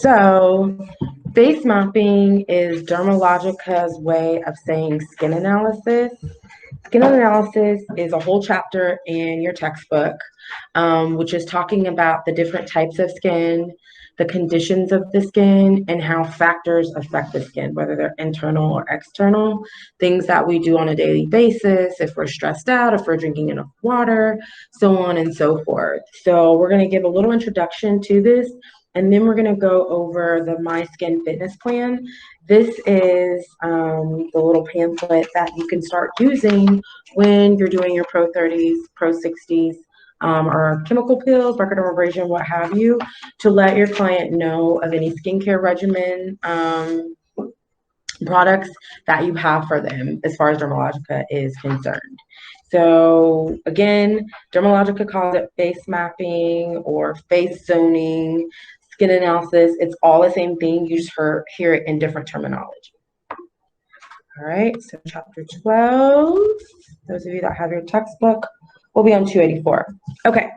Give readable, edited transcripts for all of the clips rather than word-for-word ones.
So, face mapping is Dermalogica's way of saying skin analysis. Skin analysis is a whole chapter in your textbook, which is talking about the different types of skin, the conditions of the skin, and how factors affect the skin, whether they're internal or external, things that we do on a daily basis, if we're stressed out, if we're drinking enough water, so on and so forth. So we're going to give a little introduction to this, and then we're going to go over the My Skin Fitness Plan. This is the little pamphlet that you can start using when you're doing your Pro 30s, Pro 60s, or chemical peels, microdermabrasion, what have you, to let your client know of any skincare regimen products that you have for them as far as Dermalogica is concerned. So again, Dermalogica calls it face mapping or face zoning, skin analysis. It's all the same thing. You just hear it in different terminology. All right, so chapter 12, those of you that have your textbook, will be on 284. Okay,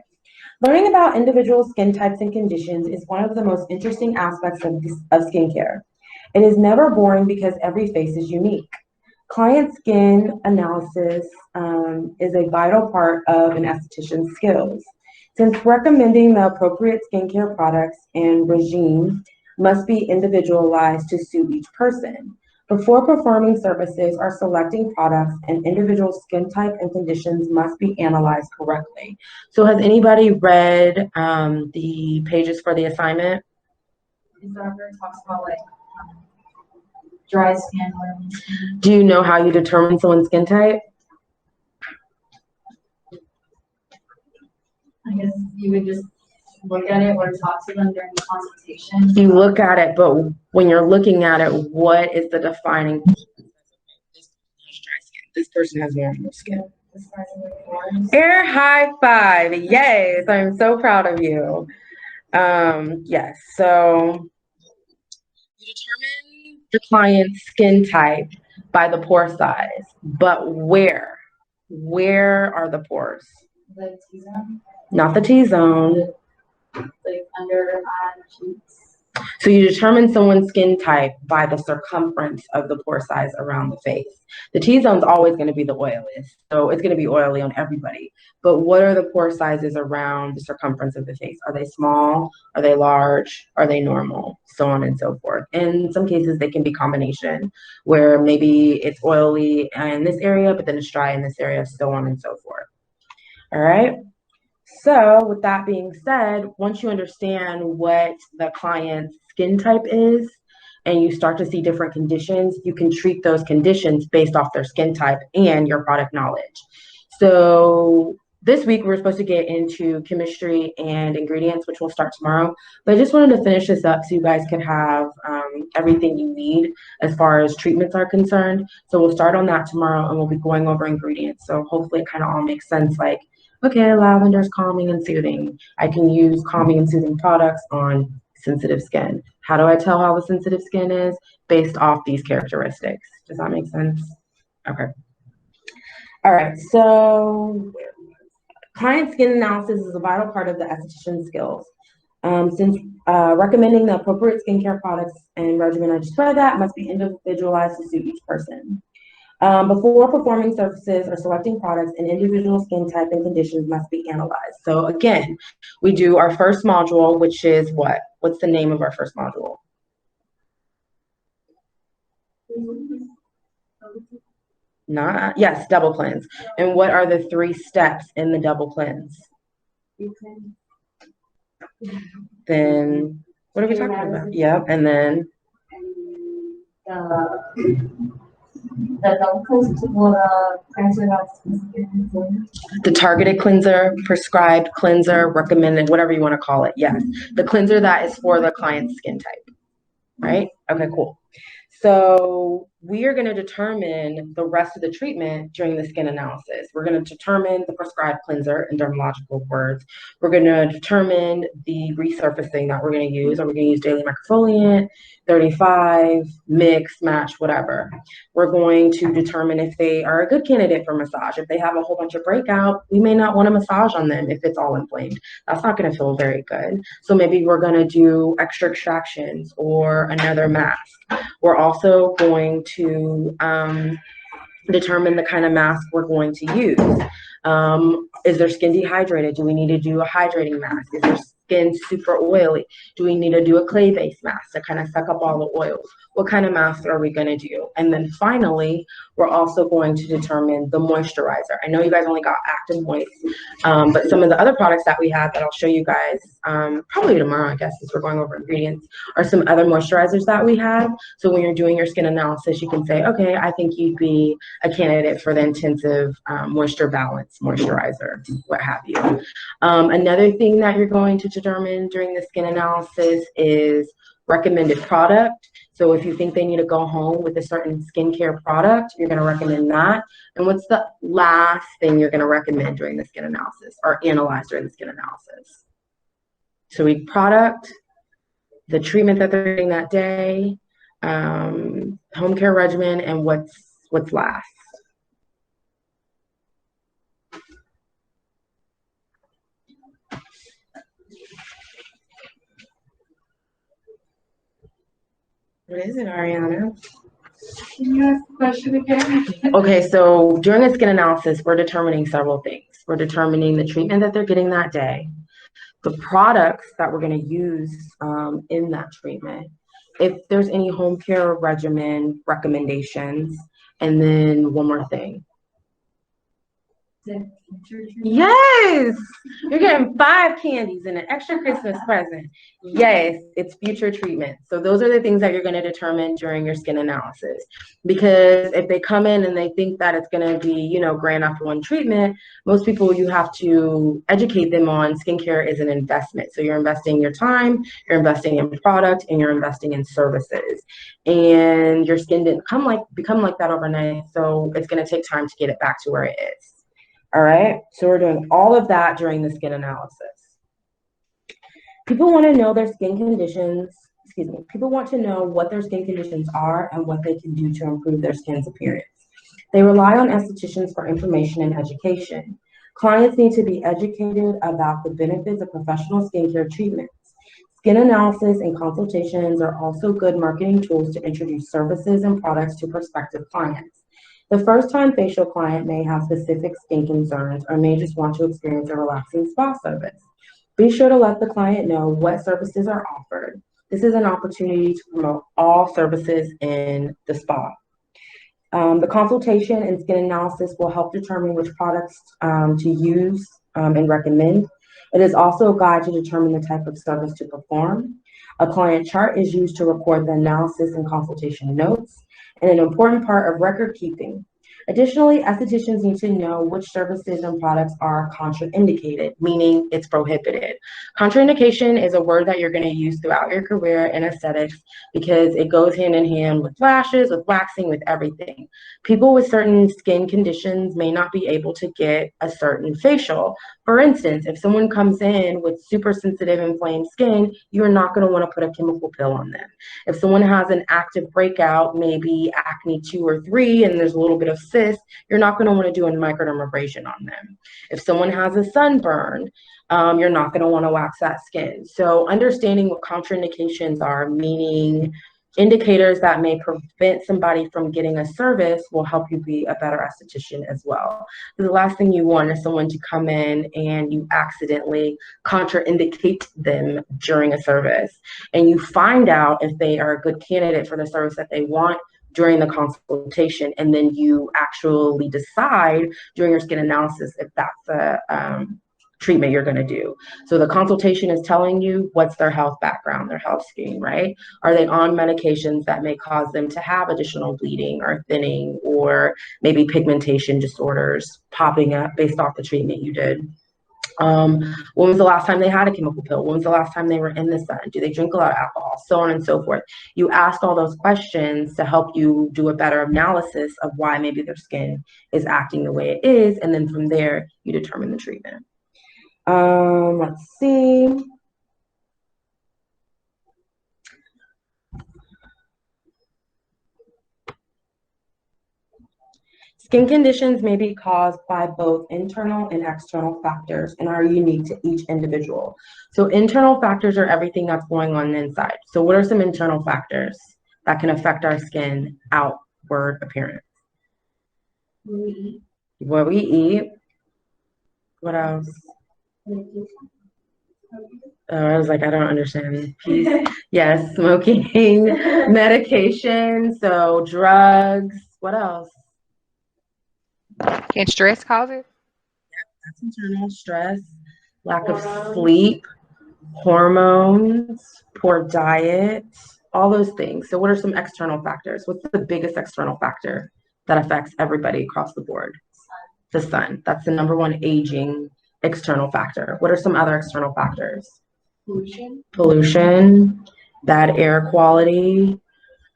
learning about individual skin types and conditions is one of the most interesting aspects of skincare. It is never boring because every face is unique. Client skin analysis is a vital part of an esthetician's skills. Since recommending the appropriate skincare products and regime must be individualized to suit each person. Before performing services or selecting products, an individual skin type and conditions must be analyzed correctly. So has anybody read the pages for the assignment? Is that where it talks about like dry skin? Do you know how you determine someone's skin type? I guess you would just look at it or talk to them during the consultation. You look at it, but when you're looking at it, what is the defining? This person has normal skin. Air high five. Yes, I'm so proud of you. Yes, so you determine the client's skin type by the pore size, but where? Where are the pores? The T-zone? Not the T-zone. Like under cheeks. So you determine someone's skin type by the circumference of the pore size around the face. The T-zone is always going to be the oiliest, so it's going to be oily on everybody. But what are the pore sizes around the circumference of the face? Are they small? Are they large? Are they normal? So on and so forth. In some cases, they can be combination, where maybe it's oily in this area, but then it's dry in this area, so on and so forth. All right. So with that being said, once you understand what the client's skin type is and you start to see different conditions, you can treat those conditions based off their skin type and your product knowledge. So this week we're supposed to get into chemistry and ingredients, which will start tomorrow. But I just wanted to finish this up so you guys can have everything you need as far as treatments are concerned. So we'll start on that tomorrow and we'll be going over ingredients. So hopefully it kind of all makes sense, like, okay, lavender is calming and soothing. I can use calming and soothing products on sensitive skin. How do I tell how the sensitive skin is? Based off these characteristics. Does that make sense? Okay. All right, so client skin analysis is a vital part of the esthetician's skills. Since recommending the appropriate skincare products and regimen, I just read that, must be individualized to suit each person. Before performing services or selecting products, an individual skin type and conditions must be analyzed. So again, we do our first module, which is what? What's the name of our first module? Yes, double cleanse. And what are the 3 steps in the double cleanse? Then, what are we talking about? Yep, and then? The targeted cleanser, prescribed cleanser, recommended, whatever you want to call it. Yes, the cleanser that is for the client's skin type, right? Okay, cool. So we are going to determine the rest of the treatment during the skin analysis. We're going to determine the prescribed cleanser in dermatological words. We're going to determine the resurfacing that we're going to use. Are we going to use daily microfoliant, 35, mix, match, whatever. We're going to determine if they are a good candidate for massage. If they have a whole bunch of breakout, we may not want to massage on them if it's all inflamed. That's not going to feel very good. So maybe we're going to do extra extractions or another mask. We're also going to determine the kind of mask we're going to use. Is their skin dehydrated? Do we need to do a hydrating mask? Is their skin super oily? Do we need to do a clay-based mask to kind of suck up all the oils? What kind of mask are we going to do? And then finally, we're also going to determine the moisturizer. I know you guys only got Active Moist, but some of the other products that we have that I'll show you guys probably tomorrow, I guess, since we're going over ingredients, are some other moisturizers that we have. So when you're doing your skin analysis, you can say, okay, I think you'd be a candidate for the intensive moisture balance moisturizer, what have you. Another thing that you're going to determine during the skin analysis is recommended product. So if you think they need to go home with a certain skincare product, you're going to recommend that. And what's the last thing you're going to recommend during the skin analysis or analyze during the skin analysis? So we product, the treatment that they're getting that day, home care regimen, and what's last. What is it, Ariana? Can you ask the question again? Okay, so during a skin analysis, we're determining several things. We're determining the treatment that they're getting that day, the products that we're going to use in that treatment, if there's any home care regimen recommendations, and then one more thing. Yes, you're getting 5 candies and an extra Christmas present. Yes, it's future treatment. So those are the things that you're going to determine during your skin analysis. Because if they come in and they think that it's going to be, you know, grand after one treatment, most people, you have to educate them on skincare is an investment. So you're investing your time, you're investing in product, and you're investing in services. And your skin didn't become like that overnight. So it's going to take time to get it back to where it is. All right, so we're doing all of that during the skin analysis. People want to know their skin conditions, people want to know what their skin conditions are and what they can do to improve their skin's appearance. They rely on estheticians for information and education. Clients need to be educated about the benefits of professional skincare treatments. Skin analysis and consultations are also good marketing tools to introduce services and products to prospective clients. The first-time facial client may have specific skin concerns or may just want to experience a relaxing spa service. Be sure to let the client know what services are offered. This is an opportunity to promote all services in the spa. The consultation and skin analysis will help determine which products to use and recommend. It is also a guide to determine the type of service to perform. A client chart is used to record the analysis and consultation notes, and an important part of record keeping. Additionally, estheticians need to know which services and products are contraindicated, meaning it's prohibited. Contraindication is a word that you're going to use throughout your career in aesthetics because it goes hand in hand with lashes, with waxing, with everything. People with certain skin conditions may not be able to get a certain facial. For instance, if someone comes in with super sensitive inflamed skin, you're not going to want to put a chemical pill on them. If someone has an active breakout, maybe acne 2 or 3, and there's a little bit of cyst, you're not going to want to do a microdermabrasion on them. If someone has a sunburn, you're not going to want to wax that skin. So understanding what contraindications are, meaning indicators that may prevent somebody from getting a service, will help you be a better esthetician as well. The last thing you want is someone to come in and you accidentally contraindicate them during a service, and you find out if they are a good candidate for the service that they want during the consultation, and then you actually decide during your skin analysis if that's a treatment you're going to do. So the consultation is telling you what's their health background, their health scheme, right? Are they on medications that may cause them to have additional bleeding or thinning, or maybe pigmentation disorders popping up based off the treatment you did? When was the last time they had a chemical pill? When was the last time they were in the sun? Do they drink a lot of alcohol? So on and so forth. You ask all those questions to help you do a better analysis of why maybe their skin is acting the way it is. And then from there, you determine the treatment. Let's see. Skin conditions may be caused by both internal and external factors and are unique to each individual. So internal factors are everything that's going on inside. So what are some internal factors that can affect our skin outward appearance? What we eat. What we eat. What else? I was like, I don't understand. Yes, smoking, medication, so drugs. What else? Can stress cause it? That's internal stress, lack of sleep, hormones, poor diet, all those things. So what are some external factors? What's the biggest external factor that affects everybody across the board? The sun. That's the number one aging external factor. What are some other external factors? Pollution, bad air quality,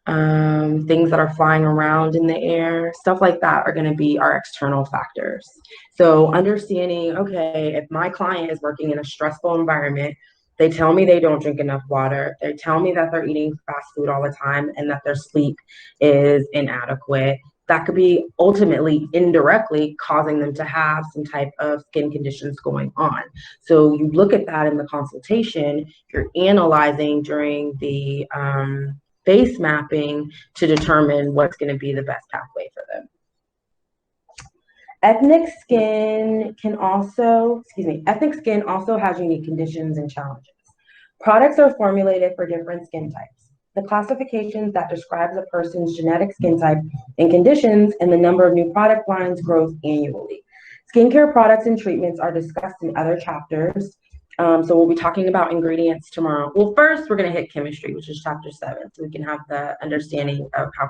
things that are flying around in the air, stuff like that are going to be our external factors. So understanding, okay, if my client is working in a stressful environment, they tell me they don't drink enough water, they tell me that they're eating fast food all the time and that their sleep is inadequate, that could be ultimately indirectly causing them to have some type of skin conditions going on. So you look at that in the consultation, you're analyzing during the face mapping to determine what's going to be the best pathway for them. Ethnic skin also has unique conditions and challenges. Products are formulated for different skin types. The classifications that describes a person's genetic skin type and conditions and the number of new product lines grows annually. Skincare products and treatments are discussed in other chapters. So we'll be talking about ingredients tomorrow. Well, first we're going to hit chemistry, which is chapter 7, so we can have the understanding of how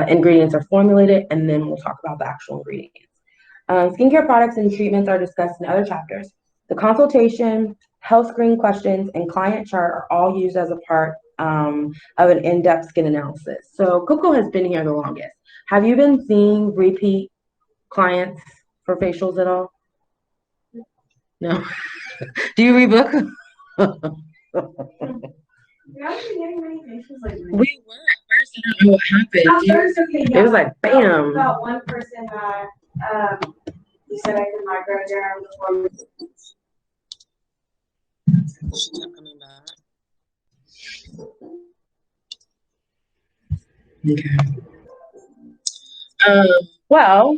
ingredients are formulated, and then we'll talk about the actual ingredients. Skincare products and treatments are discussed in other chapters. The consultation, health screen questions, and client chart are all used as a part of an in-depth skin analysis. So Coco has been here the longest. Have you been seeing repeat clients for facials at all? No. Do you read book? We haven't been getting many facials lately. We were at first. I don't know what happened. At first, okay, yeah. It was like bam. About one person that you said I could microderm before. Okay. Well,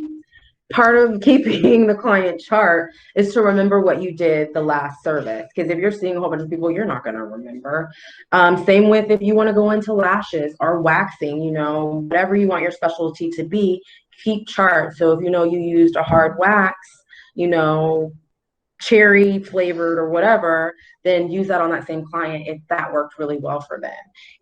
part of keeping the client chart is to remember what you did the last service. Because if you're seeing a whole bunch of people, you're not going to remember. Same with if you want to go into lashes or waxing, whatever you want your specialty to be, keep charts. So if you used a hard wax, cherry flavored or whatever, then use that on that same client if that worked really well for them.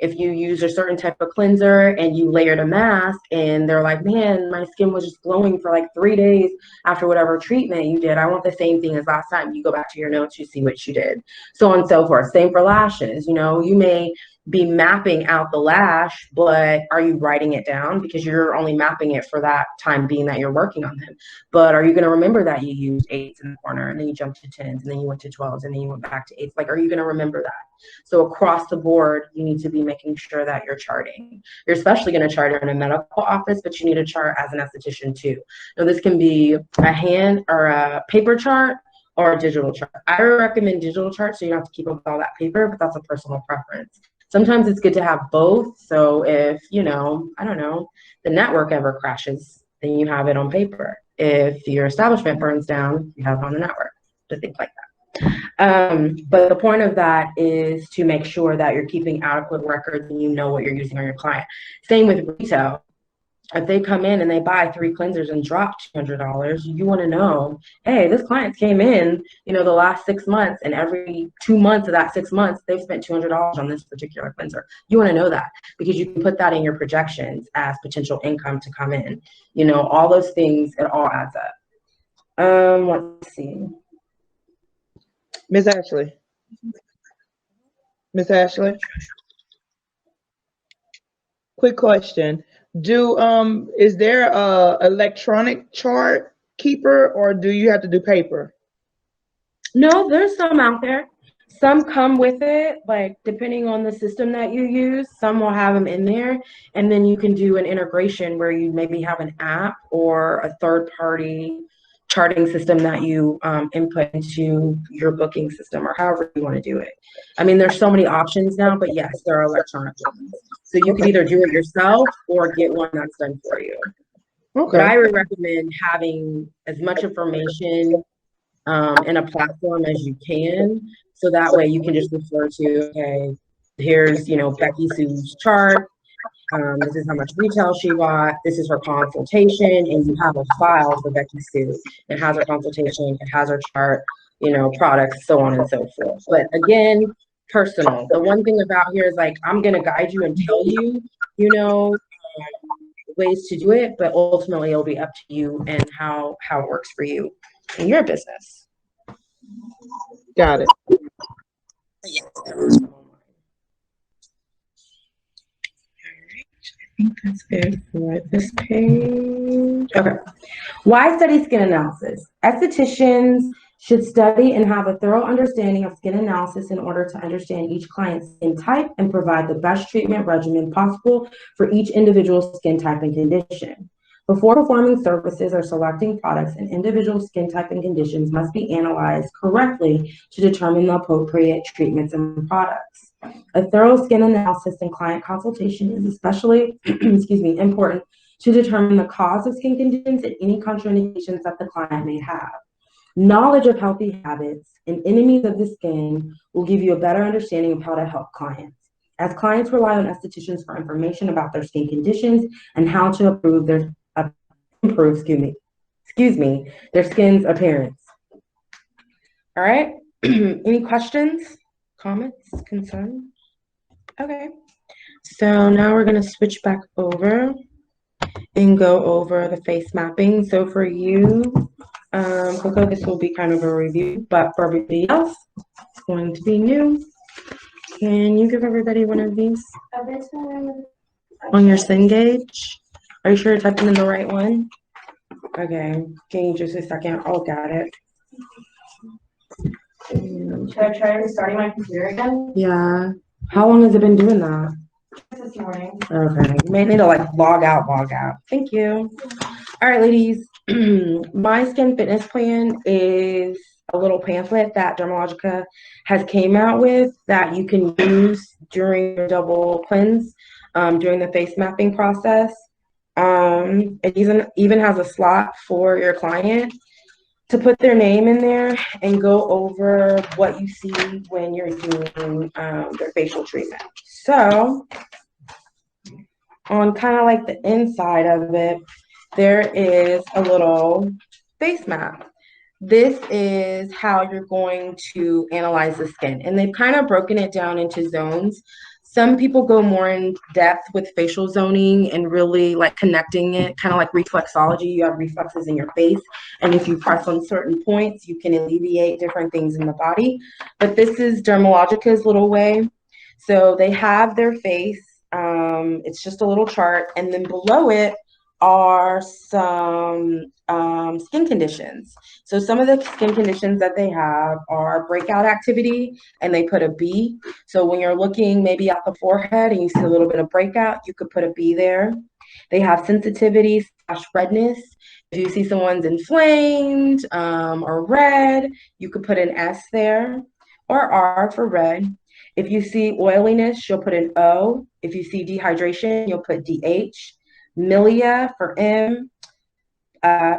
If you use a certain type of cleanser and you layered a mask and they're like, man, my skin was just glowing for like 3 days after whatever treatment you did, I want the same thing as last time. You go back to your notes, you see what you did, so on and so forth. Same for lashes. You may be mapping out the lash, but are you writing it down? Because you're only mapping it for that time being that you're working on them. But are you going to remember that you used 8s in the corner and then you jumped to 10s and then you went to 12s and then you went back to 8s? Like, are you going to remember that? So across the board, you need to be making sure that you're charting. You're especially going to chart in a medical office, but you need to chart as an esthetician too. Now, this can be a hand or a paper chart or a digital chart. I recommend digital charts so you don't have to keep up with all that paper, but that's a personal preference. Sometimes it's good to have both. So if, I don't know, the network ever crashes, then you have it on paper. If your establishment burns down, you have it on the network, to things like that. But the point of that is to make sure that you're keeping adequate records and you know what you're using on your client. Same with retail. If they come in and they buy 3 cleansers and drop $200, you want to know, hey, this client came in, the last 6 months, and every 2 months of that 6 months, they've spent $200 on this particular cleanser. You want to know that because you can put that in your projections as potential income to come in. All those things, it all adds up. Let's see. Miss Ashley. Miss Ashley. Quick question. Is there a electronic chart keeper or do you have to do paper? No, there's some out there. Some come with it, like depending on the system that you use, some will have them in there. And then you can do an integration where you maybe have an app or a third party charting system that you input into your booking system or however you want to do it. I mean, there's so many options now, but yes, there are electronic ones. So you can either do it yourself or get one that's done for you. Okay. But I would recommend having as much information in a platform as you can, so that way you can just refer to, okay, here's Becky Sue's chart. This is how much retail she got. This is her consultation, and you have a file for Becky Sue. It has her consultation, it has her chart, products, so on and so forth. But again, personal. The one thing about here is like I'm gonna guide you and tell you, ways to do it, but ultimately it'll be up to you and how it works for you in your business. Got it. Yes, there was one more. I think that's it for this page. Okay. Why study skin analysis? Estheticians should study and have a thorough understanding of skin analysis in order to understand each client's skin type and provide the best treatment regimen possible for each individual skin type and condition. Before performing services or selecting products, an individual skin type and conditions must be analyzed correctly to determine the appropriate treatments and products. A thorough skin analysis and client consultation is especially important to determine the cause of skin conditions and any contraindications that the client may have. Knowledge of healthy habits and enemies of the skin will give you a better understanding of how to help clients. As clients rely on estheticians for information about their skin conditions and how to improve their skin's appearance. All right. Any questions, comments, concerns? Okay. So now we're going to switch back over and go over the face mapping. So for you, Coco, this will be kind of a review, but for everybody else, it's going to be new. Can you give everybody one of these on your Syn gauge? Are you sure you're typing in the right one? Okay, give me just a second. I'll get it. Should I try restarting my computer again? Yeah. How long has it been doing that? This morning. Okay. You may need to log out. Thank you. All right, ladies. My skin fitness plan is a little pamphlet that Dermalogica has came out with that you can use during your double cleanse, during the face mapping process. It even has a slot for your client to put their name in there and go over what you see when you're doing their facial treatment. So on kind of like the inside of it, there is a little face map. This is how you're going to analyze the skin. And they've kind of broken it down into zones. Some people go more in depth with facial zoning and really connecting it, kind of like reflexology. You have reflexes in your face. And if you press on certain points, you can alleviate different things in the body. But this is Dermalogica's little way. So they have their face. It's just a little chart. And then below it are some skin conditions. So some of the skin conditions that they have are breakout activity, and they put a B. So when you're looking maybe at the forehead and you see a little bit of breakout, you could put a B there. They have sensitivity / redness. If you see someone's inflamed or red, you could put an S there, or R for red. If you see oiliness, you'll put an O. If you see dehydration, you'll put DH. Milia for M,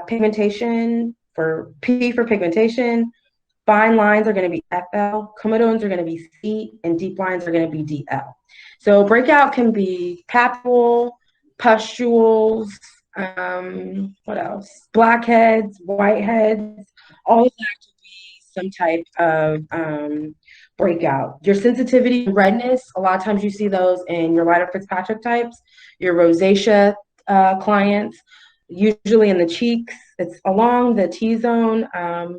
pigmentation for P for pigmentation. Fine lines are going to be FL, comedones are going to be C, and deep lines are going to be DL. So breakout can be papule, pustules, what else? Blackheads, whiteheads, all of that could be some type of breakout. Your sensitivity and redness, a lot of times you see those in your lighter Fitzpatrick types, your rosacea clients. usually in the cheeks. It's along the T-zone,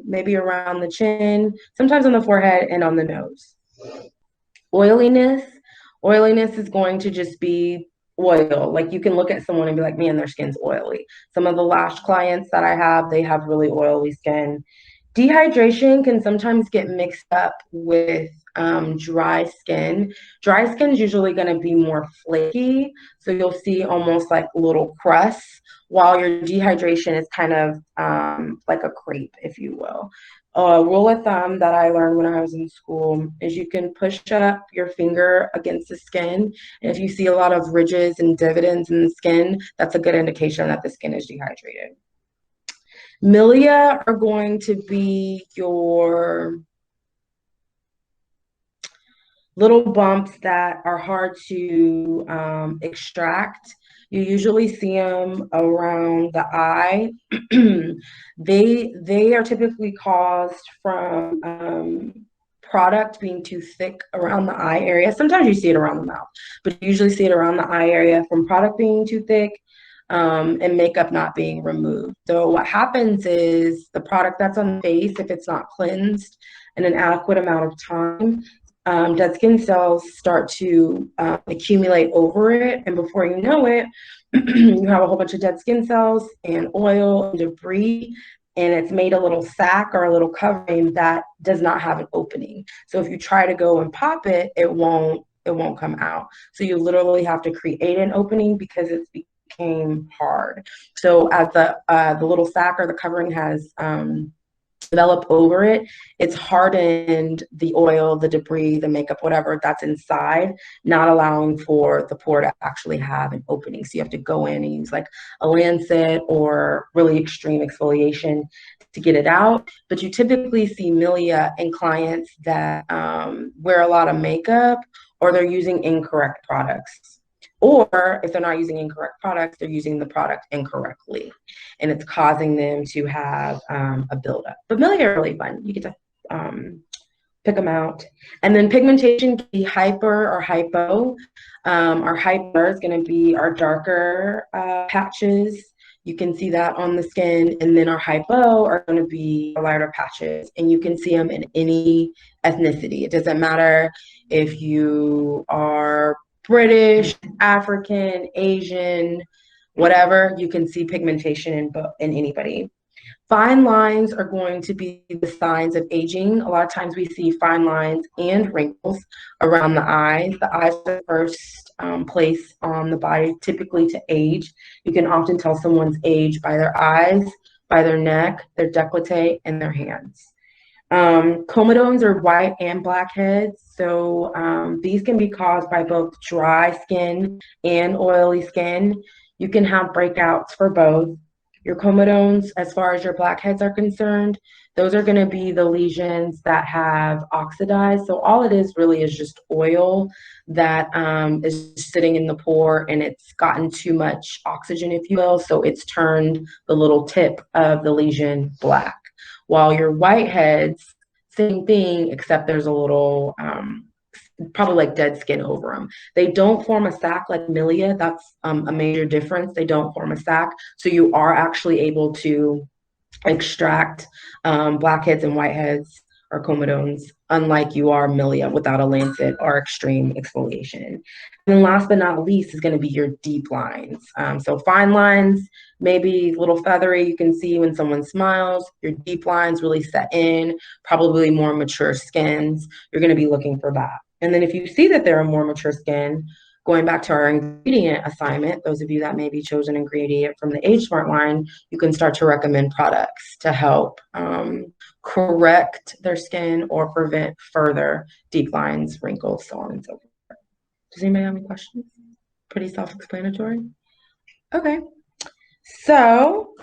maybe around the chin, sometimes on the forehead and on the nose. Oiliness. Oiliness is going to just be oil. Like you can look at someone and be like, man, their skin's oily. Some of the lash clients that I have, they have really oily skin. Dehydration can sometimes get mixed up with dry skin. Dry skin is usually going to be more flaky, so you'll see almost like little crusts, while your dehydration is kind of like a crepe, if you will. A rule of thumb that I learned when I was in school is you can push up your finger against the skin, and if you see a lot of ridges and dividends in the skin, that's a good indication that the skin is dehydrated. Milia are going to be your little bumps that are hard to extract. You usually see them around the eye. They are typically caused from product being too thick around the eye area. Sometimes you see it around the mouth, but you usually see it around the eye area from product being too thick and makeup not being removed. So what happens is the product that's on the face, if it's not cleansed in an adequate amount of time, dead skin cells start to accumulate over it, and before you know it, you have a whole bunch of dead skin cells and oil and debris, and it's made a little sac or a little covering that does not have an opening. So if you try to go and pop it, it won't come out. So you literally have to create an opening because it's became hard. So as the little sac or the covering has developed over it, it's hardened the oil, the debris, the makeup, whatever that's inside, not allowing for the pore to actually have an opening. So you have to go in and use like a lancet or really extreme exfoliation to get it out. But you typically see milia in clients that wear a lot of makeup, or they're using incorrect products. Or if they're not using incorrect products, they're using the product incorrectly, and it's causing them to have a buildup. But milia are really fun. You get to pick them out. And then pigmentation can be hyper or hypo. Our hyper is going to be our darker patches. You can see that on the skin. And then our hypo are going to be lighter patches. And you can see them in any ethnicity. It doesn't matter if you are British, African, Asian, whatever, you can see pigmentation in anybody. Fine lines are going to be the signs of aging. A lot of times we see fine lines and wrinkles around the eyes. The eyes are the first place on the body typically to age. You can often tell someone's age by their eyes, by their neck, their décolleté, and their hands. Comedones are white and blackheads. So these can be caused by both dry skin and oily skin. You can have breakouts for both. Your comedones, as far as your blackheads are concerned, those are going to be the lesions that have oxidized. So all it is really is just oil that is sitting in the pore, and it's gotten too much oxygen, if you will. So it's turned the little tip of the lesion black. While your whiteheads, same thing, except there's a little, probably like dead skin over them. They don't form a sac like milia. That's a major difference. They don't form a sac. So you are actually able to extract blackheads and whiteheads or comedones, unlike you are milia without a lancet or extreme exfoliation. And then last but not least is going to be your deep lines. So fine lines, maybe a little feathery, you can see when someone smiles. Your deep lines really set in, probably more mature skins. You're going to be looking for that. And then if you see that they're a more mature skin, going back to our ingredient assignment, those of you that maybe chose an ingredient from the Age Smart line, you can start to recommend products to help correct their skin or prevent further deep lines, wrinkles, so on and so forth. Does anybody have any questions? Pretty self-explanatory. Okay, so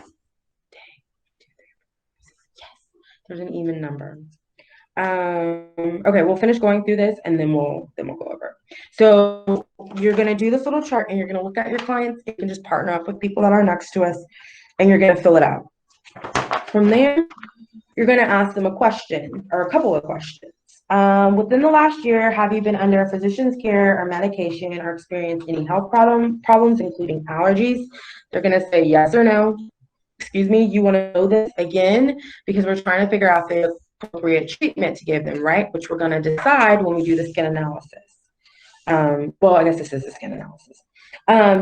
yes, there's an even number. Okay, we'll finish going through this and then we'll go over. So you're going to do this little chart and you're going to look at your clients. You can just partner up with people that are next to us and you're going to fill it out. From there, you're going to ask them a question or a couple of questions. Within the last year, have you been under physician's care or medication or experienced any health problems, including allergies? They're going to say yes or no. Excuse me, you want to know this again because we're trying to figure out the appropriate treatment to give them, right? Which we're going to decide when we do the skin analysis. Well, I guess this is the skin analysis.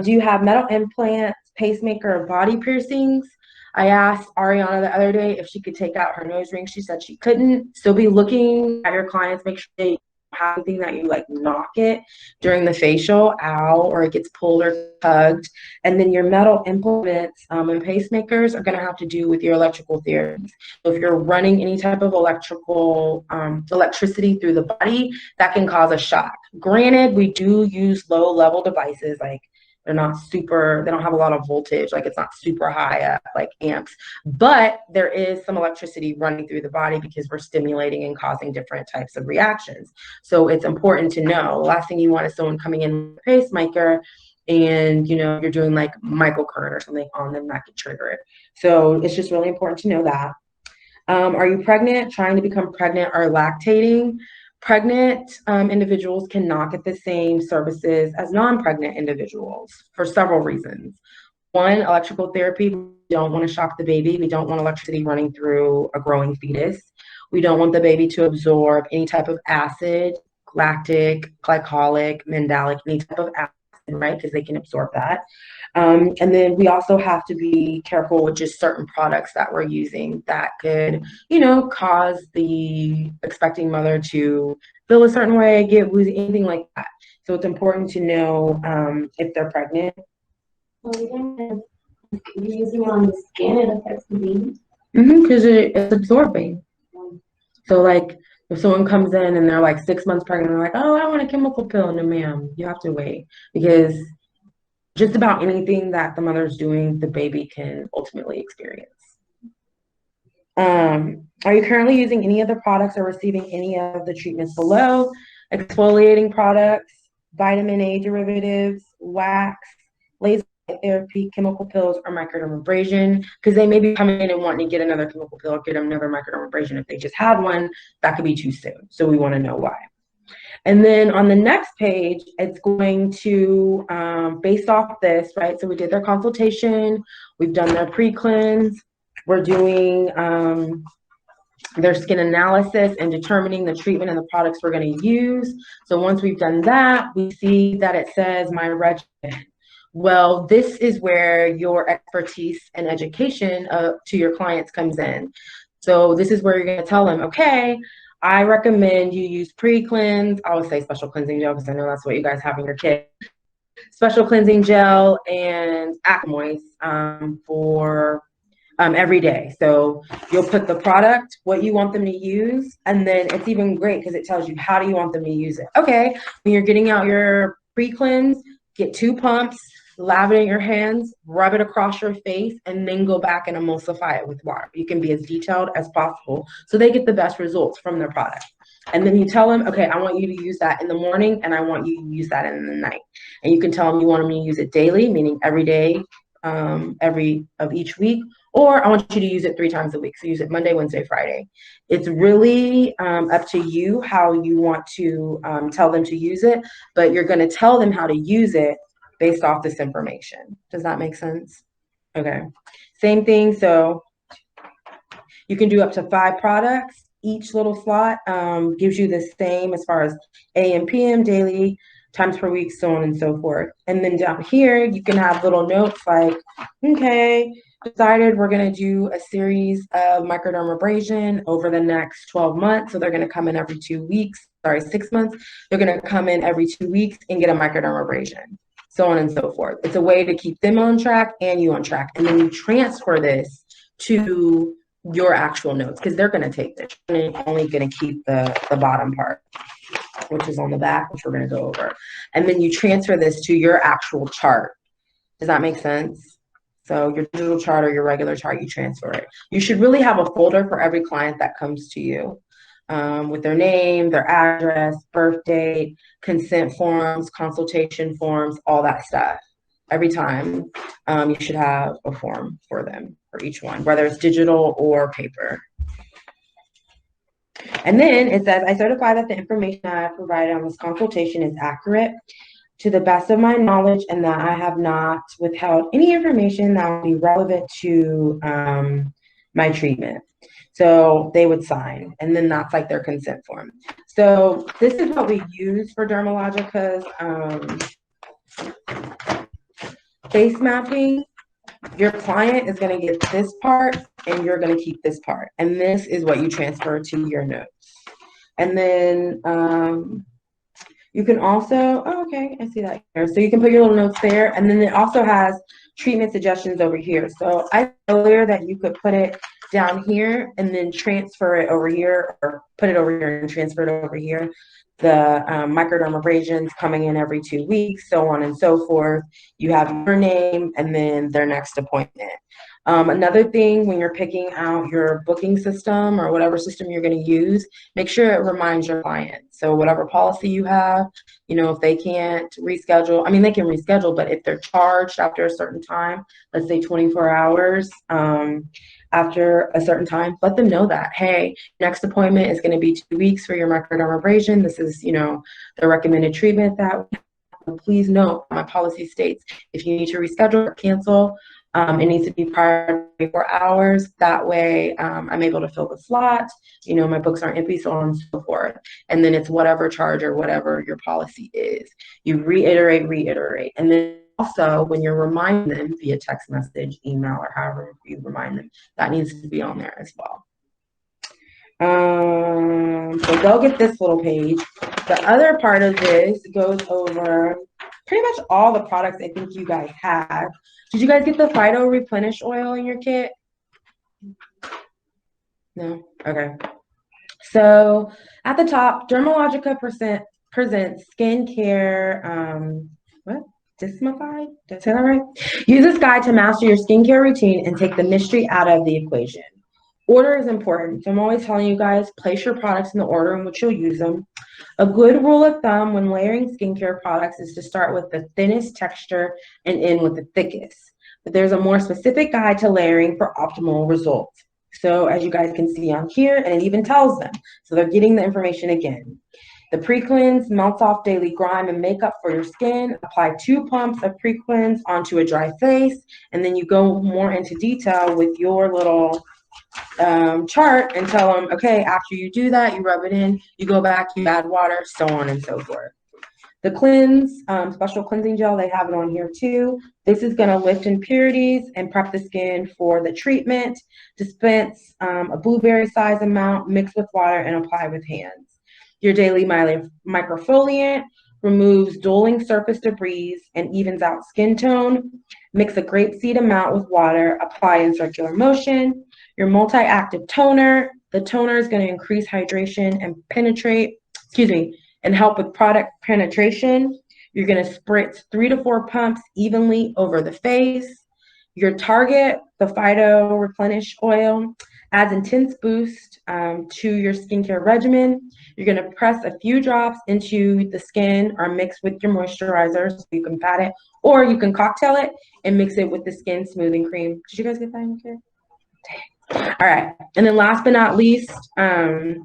Do you have metal implants, pacemaker, or body piercings? I asked Ariana the other day if she could take out her nose ring. She said she couldn't. So be looking at your clients, make sure they have something that you like knock it during the facial, ow, or it gets pulled or tugged. And then your metal implements and pacemakers are going to have to do with your electrical therapies. So if you're running any type of electricity through the body, that can cause a shock. Granted, we do use low level devices, like they don't have a lot of voltage, like it's not super high up like amps, but there is some electricity running through the body because we're stimulating and causing different types of reactions. So it's important to know. The last thing you want is someone coming in with a pacemaker and you're doing like microcurrent or something on them that could trigger it. So it's just really important to know that. Are you pregnant, trying to become pregnant, or lactating? Pregnant individuals cannot get the same services as non-pregnant individuals for several reasons. One, electrical therapy. We don't want to shock the baby. We don't want electricity running through a growing fetus. We don't want the baby to absorb any type of acid, lactic, glycolic, mandelic, any type of acid, right? Because they can absorb that. And then we also have to be careful with just certain products that we're using that could, cause the expecting mother to feel a certain way, get woozy, anything like that. So it's important to know if they're pregnant. Well, you're using it on the skin, it affects the baby. Because it's absorbing. So like if someone comes in and they're like 6 months pregnant, they're like, oh, I want a chemical pill. No, ma'am, you have to wait because just about anything that the mother's doing, the baby can ultimately experience. Are you currently using any of the products or receiving any of the treatments below? Exfoliating products, vitamin A derivatives, wax, laser therapy, chemical pills, or microdermabrasion? Because they may be coming in and wanting to get another chemical pill or get another microdermabrasion. If they just had one, that could be too soon. So we want to know why. And then on the next page, it's going to, based off this, right? So we did their consultation, we've done their pre-cleanse, we're doing their skin analysis and determining the treatment and the products we're going to use. So once we've done that, we see that it says my regimen. Well, this is where your expertise and education to your clients comes in. So this is where you're going to tell them, okay, I recommend you use pre-cleanse. I would say special cleansing gel because I know that's what you guys have in your kit. Special cleansing gel and Aquamoist for every day. So you'll put the product, what you want them to use, and then it's even great because it tells you how do you want them to use it. Okay, when you're getting out your pre-cleanse, get 2 pumps, lave it in your hands, rub it across your face, and then go back and emulsify it with water. You can be as detailed as possible so they get the best results from their product. And then you tell them, okay, I want you to use that in the morning and I want you to use that in the night. And you can tell them you want them to use it daily, meaning every day, every of each week, or I want you to use it 3 times a week. So use it Monday, Wednesday, Friday. It's really up to you how you want to tell them to use it, but you're going to tell them how to use it based off this information. Does that make sense? Okay. Same thing. So you can do up to 5 products. Each little slot gives you the same as far as AM, PM, daily, times per week, so on and so forth. And then down here, you can have little notes like, okay, decided we're going to do a series of microdermabrasion over the next 12 months. So they're going to come in every 2 weeks, 6 months. They're going to come in every 2 weeks and get a microdermabrasion, so on and so forth. It's a way to keep them on track and you on track. And then you transfer this to your actual notes because they're going to take this. They're only going to keep the bottom part, which is on the back, which we're going to go over. And then you transfer this to your actual chart. Does that make sense? So your digital chart or your regular chart, you transfer it. You should really have a folder for every client that comes to you with their name, their address, birth date, consent forms, consultation forms, all that stuff. Every time you should have a form for them for each one, whether it's digital or paper. And then it says, I certify that the information I have provided on this consultation is accurate to the best of my knowledge and that I have not withheld any information that would be relevant to my treatment. So they would sign, and then that's like their consent form. So this is what we use for Dermalogica's face mapping. Your client is going to get this part, and you're going to keep this part. And this is what you transfer to your notes. And then you can also, oh, okay, I see that here. So you can put your little notes there. And then it also has treatment suggestions over here. So I said earlier that you could put it down here and then transfer it over here, or put it over here and transfer it over here. The microdermabrasions coming in every 2 weeks, so on and so forth. You have your name and then their next appointment. Another thing, when you're picking out your booking system or whatever system you're going to use, make sure it reminds your client. So whatever policy you have, you know, if they can't reschedule, I mean, they can reschedule, but if they're charged after a certain time, let's say 24 hours, after a certain time, let them know that, hey, next appointment is going to be 2 weeks for your microdermabrasion. This is, you know, the recommended treatment that we have. Please note, my policy states if you need to reschedule or cancel, it needs to be prior to 24 hours. That way, I'm able to fill the slot. You know, my books aren't empty, so on and so forth. And then it's whatever charge or whatever your policy is. You reiterate. And then also, when you're reminding them via text message, email, or however you remind them, that needs to be on there as well. So they'll get this little page. The other part of this goes over pretty much all the products I think you guys have. Did you guys get the Phyto Replenish Oil in your kit? No? Okay. So at the top, Dermalogica presents skincare, Dismified? Did I say that right? Use this guide to master your skincare routine and take the mystery out of the equation. Order is important. So I'm always telling you guys, place your products in the order in which you'll use them. A good rule of thumb when layering skincare products is to start with the thinnest texture and end with the thickest. But there's a more specific guide to layering for optimal results. So as you guys can see on here, and it even tells them. So they're getting the information again. The pre-cleanse melts off daily grime and makeup for your skin. Apply 2 pumps of pre-cleanse onto a dry face, and then you go more into detail with your little chart and tell them, okay, after you do that, you rub it in, you go back, you add water, so on and so forth. The cleanse, special cleansing gel, they have it on here too. This is going to lift impurities and prep the skin for the treatment. Dispense a blueberry size amount, mix with water, and apply with hands. Your daily microfoliant removes dull surface debris and evens out skin tone. Mix a grapeseed amount with water, apply in circular motion. Your multi-active toner, the toner is going to increase hydration and and help with product penetration. You're going to spritz 3 to 4 pumps evenly over the face. Your Target, the Phyto Replenish Oil, adds intense boost to your skincare regimen. You're going to press a few drops into the skin or mix with your moisturizer so you can pat it, or you can cocktail it and mix it with the skin smoothing cream. Did you guys get that in here? All right, and then last but not least, the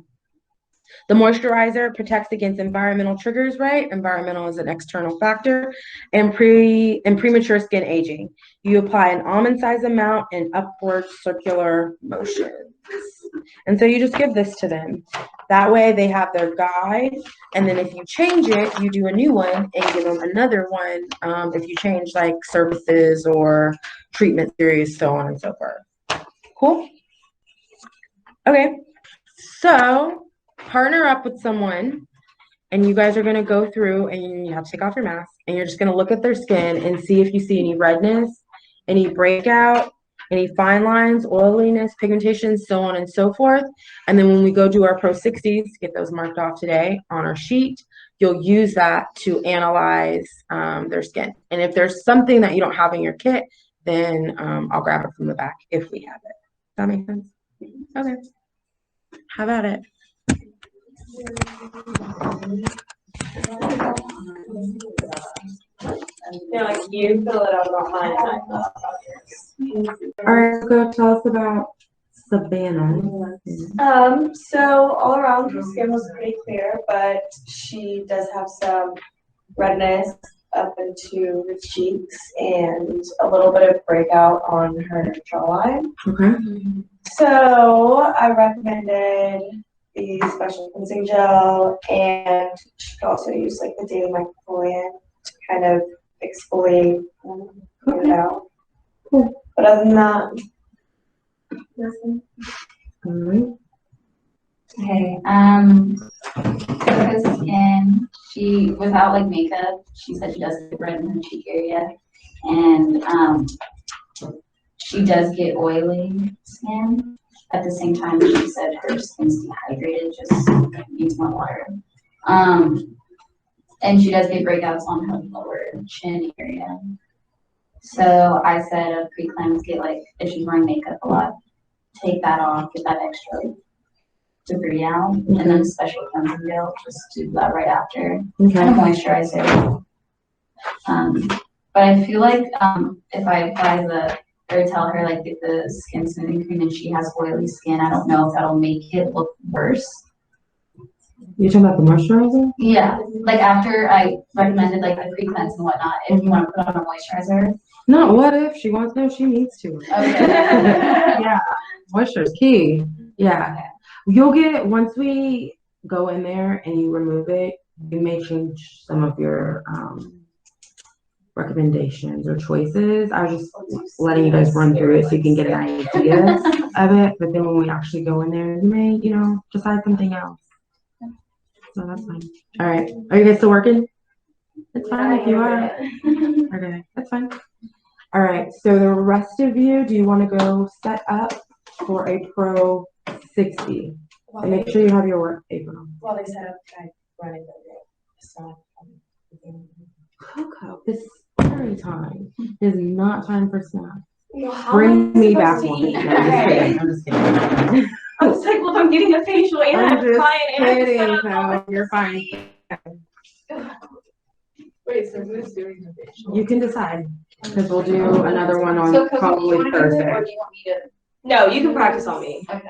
moisturizer protects against environmental triggers, right? Environmental is an external factor, and premature skin aging. You apply an almond size amount in upward circular motions. And so you just give this to them. That way they have their guide, and then if you change it, you do a new one and give them another one if you change like services or treatment series, so on and so forth. Cool? Okay, so partner up with someone, and you guys are going to go through, and you have to take off your mask, and you're just going to look at their skin and see if you see any redness, any breakout, any fine lines, oiliness, pigmentation, so on and so forth. And then when we go do our Pro 60s, get those marked off today on our sheet, you'll use that to analyze their skin. And if there's something that you don't have in your kit, then I'll grab it from the back if we have it. Does that make sense? Okay. How about it? They're like, you fill it out on mine. All right, go tell us about Savannah. So all around her skin was pretty clear, but she does have some redness up into her cheeks and a little bit of breakout on her jawline. Okay. So I recommended the special cleansing gel, and she could also use like the daily micropolian to kind of exfoliate and get it out. Cool. But other than that, nothing. All right. Okay, for her skin, she, without like makeup, she said she does get red in her cheek area, and she does get oily skin. At the same time, she said her skin's dehydrated, just needs more water. And she does get breakouts on her lower chin area. So I said, pre-cleanse, get like, if she's wearing makeup a lot, take that off, get that extra debris out, and then a special cleansing gel, just do that right after. Okay. And a moisturizer. But I feel like if I apply or tell her like get the skin smoothing cream and she has oily skin, I don't know if that'll make it look worse. You're talking about the moisturizer? Yeah, like after I recommended like the pre-cleanse and whatnot, if you want to put on a moisturizer. No, what if she wants to? She needs to. Okay. Yeah, moisture is key. Yeah. Okay. You'll get, once we go in there and you remove it, you may change some of your recommendations or choices. I was just letting you guys run through it so you can get an idea of it. But then when we actually go in there, you may, decide something else. So that's fine. All right. Are you guys still working? It's fine if you are. Okay, that's fine. All right. So the rest of you, do you want to go set up for a Pro 60? And make sure you have your work apron on. While they set up, I run it. So. Coco, this story time is not time for snacks. Bring me back one. No, I'm just kidding. I was like, well, if I'm getting a facial and I'm I'm just client and I'm kidding, set up, no, you're fine. Wait, so who's doing the facial? You can decide, because we'll do another one on So Coco, do you probably want to do it, or Thursday. do you want me to? No, you can practice on me. Okay.